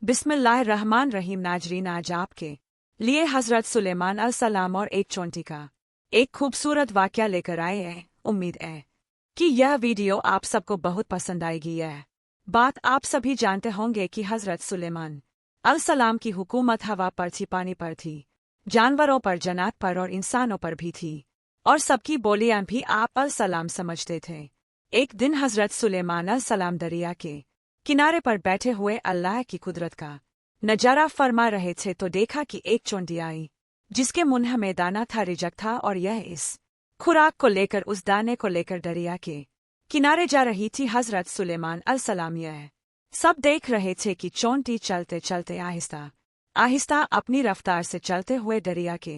बिस्मिल्लाहिर्रहमानिर्रहीम। नाजरीन, आज आपके लिए हज़रत सुलेमान अलैहिस्सलाम और एक चोंटी का एक खूबसूरत वाक़या लेकर आए हैं। उम्मीद है कि यह वीडियो आप सबको बहुत पसंद आएगी। यह बात आप सभी जानते होंगे कि हज़रत सुलेमान अलैहिस्सलाम की हुकूमत हवा पर थी, पानी पर थी, जानवरों पर, जन्नत पर और इंसानों पर भी थी, और सबकी बोलियां भी आप अलैहिस्सलाम समझते थे। एक दिन हज़रत सुलेमान अलैहिस्सलाम दरिया के किनारे पर बैठे हुए अल्लाह की कुदरत का नजारा फरमा रहे थे तो देखा कि एक चोंटी आई जिसके मुंह में दाना था, रिजक था, और यह इस खुराक को लेकर, उस दाने को लेकर दरिया के किनारे जा रही थी। हज़रत सुलेमान अलैहिस्सलाम यह सब देख रहे थे कि चोंटी चलते चलते आहिस्ता आहिस्ता अपनी रफ्तार से चलते हुए दरिया के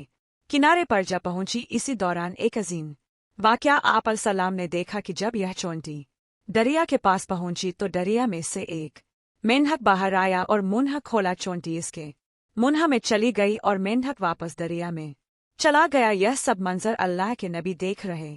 किनारे पर जा पहुंची। इसी दौरान एक अजीम वाक़या आप अलैहिस्सलाम ने देखा कि जब यह चोंटी दरिया के पास पहुंची तो दरिया में से एक मेंढक बाहर आया और मुंह खोला। चोंटी इसके मुंह में चली गई और मेंढक वापस दरिया में चला गया। यह सब मंजर अल्लाह के नबी देख रहे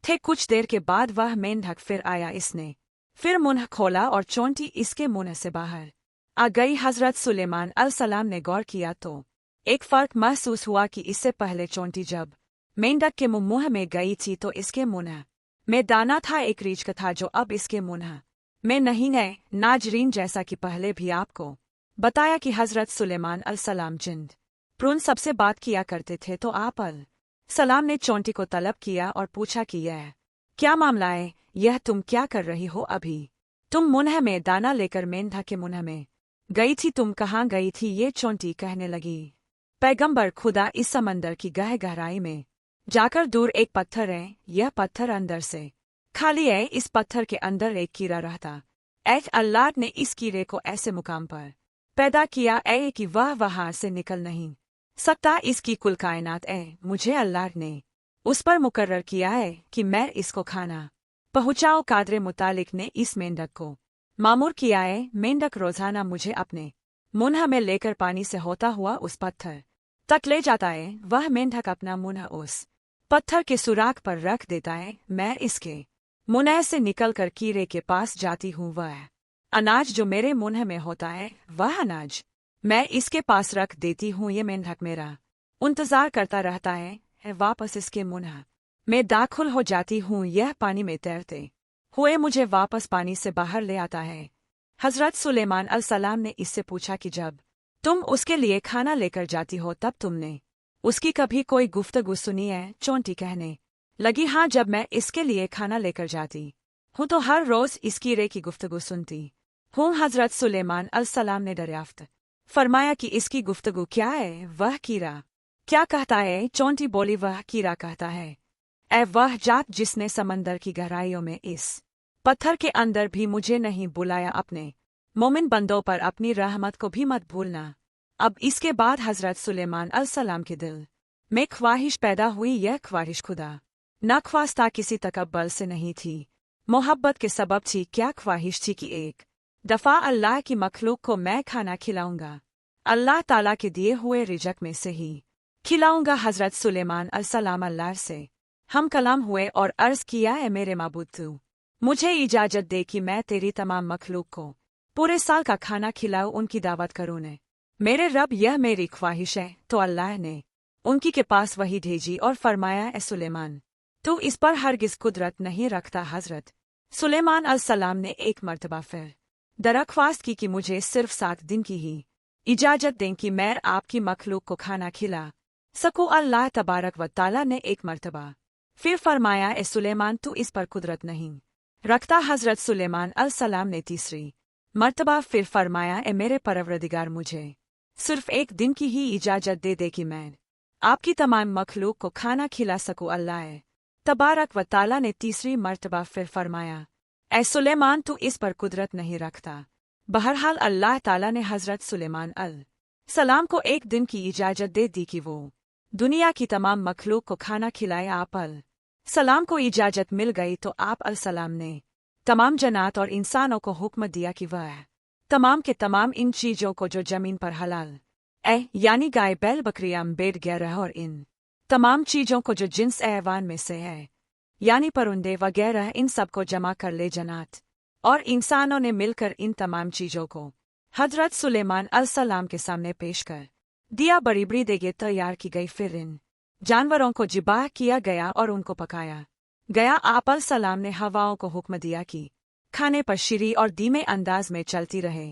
थे। कुछ देर के बाद वह मेंढक फिर आया, इसने फिर मुंह खोला और चोंटी इसके मुंह से बाहर आ गई। हज़रत सुलेमान अलैहिस्सलाम ने गौर किया तो एक फ़र्क महसूस हुआ कि इससे पहले चोंटी जब मेंढक के मुंह में गई थी तो इसके मुंह में दाना था, एक रिजक था, जो अब इसके मुंह में नहीं है। नाजरीन, जैसा कि पहले भी आपको बताया कि हज़रत सुलेमान अलैहिस्सलाम जिंद प्रून सबसे बात किया करते थे, तो आप अलैहिस्सलाम ने चोंटी को तलब किया और पूछा कि यह क्या मामला है, यह तुम क्या कर रही हो? अभी तुम मुंह में दाना लेकर मेंढक के मुंह में गई थी, तुम कहाँ गई थी? ये चोंटी कहने लगी, पैगंबर खुदा, इस समंदर की गहराई में जाकर दूर एक पत्थर है, यह पत्थर अंदर से खाली है, इस पत्थर के अंदर एक कीड़ा रहता। अल्लाह ने इस कीड़े को ऐसे मुकाम पर पैदा किया है कि वह वहां से निकल नहीं सकता। इसकी कुल कायनात है, मुझे अल्लाह ने उस पर मुकर्रर किया है कि मैं इसको खाना पहुँचाऊँ। कादरे मुतालिक ने इस मेंढक को मामूर किया है, मेंढक रोजाना मुझे अपने मुंह में लेकर पानी से होता हुआ उस पत्थर तक ले जाता है। वह मेंढक अपना मुंह उस पत्थर के सुराख पर रख देता है, मैं इसके मुंह से निकलकर कीड़े के पास जाती हूँ। वह अनाज जो मेरे मुंह में होता है, वह अनाज मैं इसके पास रख देती हूँ। ये मेंढक मेरा इंतजार करता रहता है, वापस इसके मुंह में दाखिल हो जाती हूँ। यह पानी में तैरते हुए मुझे वापस पानी से बाहर ले आता है। हज़रत सुलेमान अलैहिस्सलाम ने इससे पूछा कि जब तुम उसके लिए खाना लेकर जाती हो तब तुमने उसकी कभी कोई गुफ्तगू सुनी है? चोंटी कहने लगी, हाँ, जब मैं इसके लिए खाना लेकर जाती हूँ तो हर रोज इस कीड़े की गुफ्तगू सुनती हूँ। हज़रत सुलेमान अलैहिस्सलाम ने दरियाफ्त फरमाया कि इसकी गुफ्तगू क्या है? वह कीड़ा क्या कहता है? चोंटी बोली, वह कीड़ा कहता है, ऐ वह जात जिसने समंदर की गहराइयों में इस पत्थर के अंदर भी मुझे नहीं बुलाया, अपने मोमिन बंदों पर अपनी रहमत को भी मत भूलना। अब इसके बाद हज़रत सुलेमान अलैहिस्सलाम के दिल में ख्वाहिश पैदा हुई। यह ख्वाहिश खुदा नख्वास्ता किसी तकब्बल से नहीं थी, मोहब्बत के सबब थी। क्या ख्वाहिश थी कि एक दफ़ा अल्लाह की मखलूक को मैं खाना खिलाऊंगा, अल्लाह ताला के दिए हुए रिजक में से ही खिलाऊंगा। हज़रत सुलेमान अलैहिस्सलाम अल्लाह से हम कलाम हुए और अर्ज़ किया, है मेरे माबूद, तू मुझे इजाज़त दे कि मैं तेरी तमाम मखलूक को पूरे साल का खाना खिलाऊं, उनकी दावत करूं। ने मेरे रब, यह मेरी ख्वाहिश है। तो अल्लाह ने उनकी के पास वही भेजी और फरमाया, ए सुलेमान, तू इस पर हरगिज कुदरत नहीं रखता। हज़रत सुलेमान अलैहिस्सलाम ने एक मर्तबा फिर दरख्वास्त की कि मुझे सिर्फ 7 दिन की ही इजाज़त दें कि मैं आपकी मखलूक को खाना खिला सकूं। अल्लाह तबारक व ताला ने एक मर्तबा फिर फरमाया, ए सुलेमान, तू इस पर कुदरत नहीं रखता। हज़रत सुलेमान अलैहिस्सलाम ने तीसरी मर्तबा फिर फरमाया, ए मेरे परवरदिगार, मुझे सिर्फ 1 दिन की ही इजाज़त दे कि मैं आपकी तमाम मखलूक को खाना खिला सकूं। अल्लाह तबारक व ताला ने तीसरी मर्तबा फिर फरमाया, ऐ सुलेमान, तू इस पर कुदरत नहीं रखता। बहरहाल अल्लाह ताला ने हज़रत सुलेमान अलैहिस्सलाम को 1 दिन की इजाज़त दे दी कि वो दुनिया की तमाम मखलूक को खाना खिलाए। आप अलैहिस्सलाम को इजाज़त मिल गई तो आप अलैहिस्सलाम ने तमाम जन्नत और इंसानों को हुक्म दिया कि वह तमाम के तमाम इन चीज़ों को जो जमीन पर हलाल यानी गाय, बैल, बकरियां, भेड़, गैरह और इन तमाम चीज़ों को जो जिन्स ऐवान में से है यानी परिंदे वगैरह, इन सब को जमा कर ले। जन्नत और इंसानों ने मिलकर इन तमाम चीज़ों को हजरत सुलेमान अलसलाम के सामने पेश कर दिया। बड़ी बड़ी देगे तैयार की गई, फिर इन जानवरों को जिबाह किया गया और उनको पकाया गया। आप अलसलाम ने हवाओं को हुक्म दिया कि खाने पर शीरी और धीमे अंदाज में चलती रहे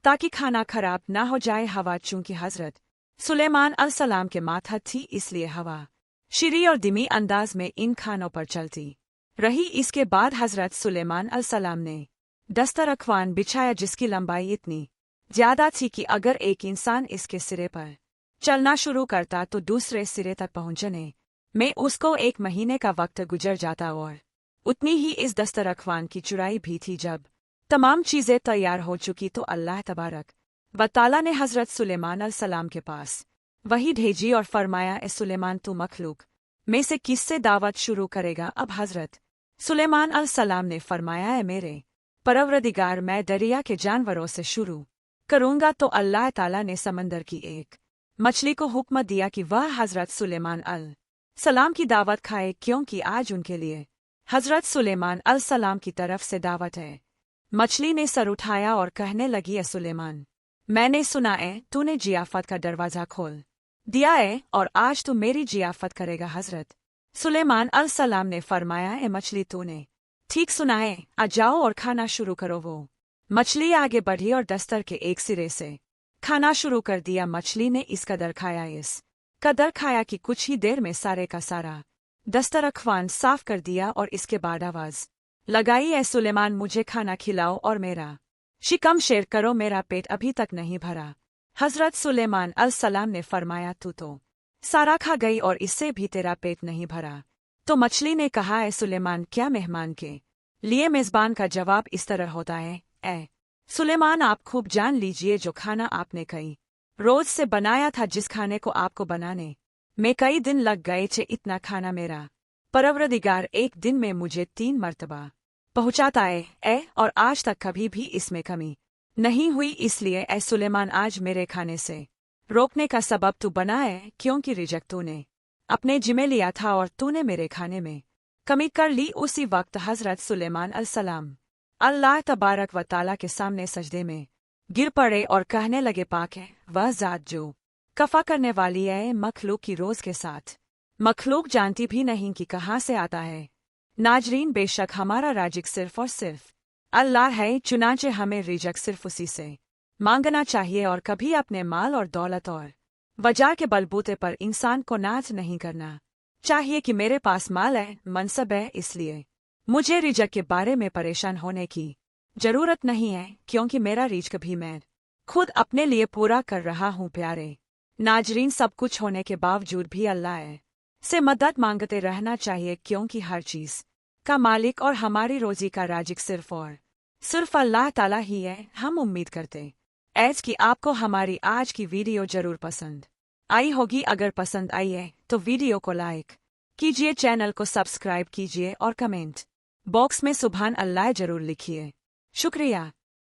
ताकि खाना खराब ना हो जाए। हवा चूंकि हजरत सुलेमान अलसलाम के मातहत थी, इसलिए हवा शीरी और धीमी अंदाज में इन खानों पर चलती रही। इसके बाद हजरत सुलेमान अलसलाम ने दस्तरख्वान बिछाया जिसकी लंबाई इतनी ज्यादा थी कि अगर एक इंसान इसके सिरे पर चलना शुरू करता तो दूसरे सिरे तक पहुंचने में उसको 1 महीने का वक्त गुजर जाता, और उतनी ही इस दस्तरख्वान की चौड़ाई भी थी। जब तमाम चीजें तैयार हो चुकी तो अल्लाह तबारक व ताला ने हजरत सुलेमान अलसलाम के पास वही भेजी और फरमाया, ए सुलेमान, तू मखलूक में से किससे दावत शुरू करेगा? अब हजरत सुलेमान अलसलाम ने फरमाया, ए मेरे परवरदिगार, मैं दरिया के जानवरों से शुरू करूंगा। तो अल्लाह ताला ने समंदर की एक मछली को हुक्म दिया कि वह हजरत सुलेमान अलसलाम की दावत खाए, क्योंकि आज उनके लिए हजरत सुलेमान अलसलाम की तरफ से दावत है। मछली ने सर उठाया और कहने लगी, ए सुलेमान, मैंने सुना है तूने जियाफत का दरवाज़ा खोल दिया है और आज तू मेरी जियाफत करेगा। हजरत सुलेमान अलसलाम ने फरमाया, ए मछली, तूने ठीक सुना है, आ जाओ और खाना शुरू करो। वो मछली आगे बढ़ी और दस्तर के एक सिरे से खाना शुरू कर दिया। मछली ने इस कदर खाया कि कुछ ही देर में सारे का सारा दस्तरख्वान साफ कर दिया और इसके बाद आवाज लगाई, ए सुलेमान, मुझे खाना खिलाओ और मेरा शिकम शेर करो, मेरा पेट अभी तक नहीं भरा। हजरत सुलेमान अलसलाम ने फरमाया, तू तो सारा खा गई और इससे भी तेरा पेट नहीं भरा। तो मछली ने कहा, ए सुलेमान, क्या मेहमान के लिए मेजबान का जवाब इस तरह होता है? ए सुलेमान, आप खूब जान लीजिए, जो खाना आपने कई रोज से बनाया था, जिस खाने को आपको बनाने में कई दिन लग गए थे, इतना खाना मेरा परवरदिगार एक दिन में मुझे 3 मर्तबा पहुंचाता है, और आज तक कभी भी इसमें कमी नहीं हुई। इसलिए ए सुलेमान, आज मेरे खाने से रोकने का सबब तू बना है, क्योंकि रिजक तूने अपने जिम्मे लिया था और तूने मेरे खाने में कमी कर ली। उसी वक्त हजरत सुलेमान अलसलाम अल्लाह तबारक व ताला के सामने सजदे में गिर पड़े और कहने लगे, पाक है वह ज़ात जो कफा करने वाली है मखलूक की रोज़ के साथ। मखलूक जानती भी नहीं कि कहाँ से आता है। नाजरीन, बेशक हमारा राजिक सिर्फ और सिर्फ अल्लाह है, चुनांचे हमें रिजक सिर्फ उसी से मांगना चाहिए और कभी अपने माल और दौलत और वजह के बलबूते पर इंसान को नाज नहीं करना चाहिए कि मेरे पास माल है, मनसब है, इसलिए मुझे रिजक के बारे में परेशान होने की जरूरत नहीं है, क्योंकि मेरा रिजक भी मैं खुद अपने लिए पूरा कर रहा हूँ। प्यारे नाजरीन, सब कुछ होने के बावजूद भी अल्लाह से मदद मांगते रहना चाहिए, क्योंकि हर चीज़ का मालिक और हमारी रोजी का राजिक सिर्फ और सिर्फ अल्लाह ताला ही है। हम उम्मीद करते हैं कि आपको हमारी आज की वीडियो जरूर पसंद आई होगी। अगर पसंद आई है तो वीडियो को लाइक कीजिए, चैनल को सब्सक्राइब कीजिए और कमेंट बॉक्स में सुभान अल्लाह जरूर लिखिए। शुक्रिया।